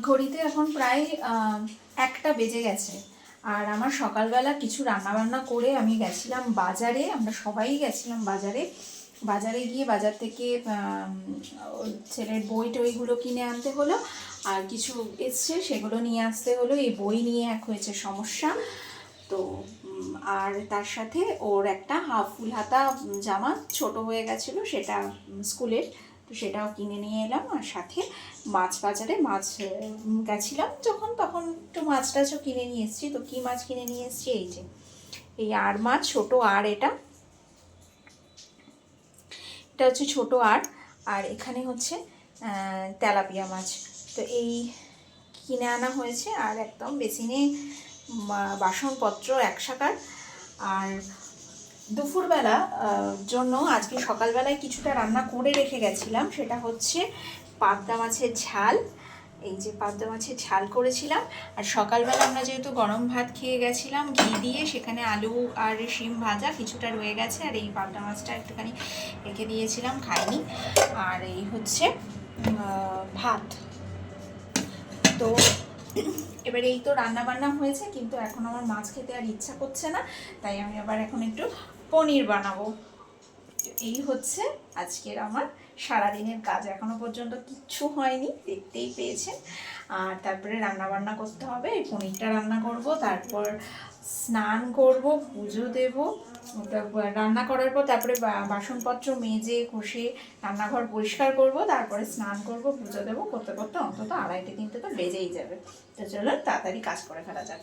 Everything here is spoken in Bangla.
ঘড়িতে এখন প্রায় 1টা বেজে গেছে। আর আমার সকালবেলা কিছু রান্নাবান্না করে আমি গেছিলাম বাজারে, আমরা সবাই গেছিলাম বাজারে। বাজারে গিয়ে বাজার থেকে ছেলের বই টইগুলো কিনে আনতে হলো, আর কিছু এসছে সেগুলো নিয়ে আসতে হলো। এই বই নিয়ে এক হয়েছে সমস্যা। তো আর তার সাথে ওর একটা হাফ ফুল হাতা জামা ছোট হয়ে গেছিলো, সেটা স্কুলের, তো সেটাও কিনে নিয়ে এলাম। আর সাথে মাছ, বাজারে মাছ গেছিলাম যখন, তখন একটু মাছ টাছও কিনে নিয়ে এসেছি। তো কী মাছ কিনে নিয়ে এসেছি, এই যে এই আর মাছ, ছোটো আর, এটা হচ্ছে ছোটো আর। আর এখানে হচ্ছে তেলাপিয়া মাছ। তো এই কিনে আনা হয়েছে। আর একদম বেসিনে বাসনপত্র একসাকার। আর দুপুরবেলা জন্য আজকে সকালবেলায় কিছুটা রান্না করে রেখে গেছিলাম, সেটা হচ্ছে পাবদা মাছের ঝাল। এই যে পাবদা মাছের ঝাল করেছিলাম। আর সকালবেলা আমরা যেহেতু গরম ভাত খেয়ে গেছিলাম ঘি দিয়ে, সেখানে আলু আর শিম ভাজা কিছুটা রয়ে গেছে, আর এই পাবদা মাছটা একটুখানি রেখে দিয়েছিলাম, খাইনি। আর এই হচ্ছে ভাত। তো এবারে এই তো রান্না বান্না হয়েছে, কিন্তু এখন আমার মাছ খেতে আর ইচ্ছা করছে না, তাই আমি আবার এখন একটু পনির বানাবো। এই হচ্ছে আজকের আমার সারাদিনের কাজ। এখনো পর্যন্ত কিচ্ছু হয়নি, দেখতেই পেয়েছেন। আর তারপরে রান্না বান্না করতে হবে, এই পনিরটা রান্না করব, তারপর স্নান করব, পুজো দেব। রান্না করার পর তারপরে বাসনপত্র মেজে ঘষে রান্নাঘর পরিষ্কার করব, তারপরে স্নান করব, পুজো দেবো। করতে করতে অন্তত 2:30-3টে তো বেজেই যাবে। তো চলুন তাড়াতাড়ি কাজ করে ফেলা যাক।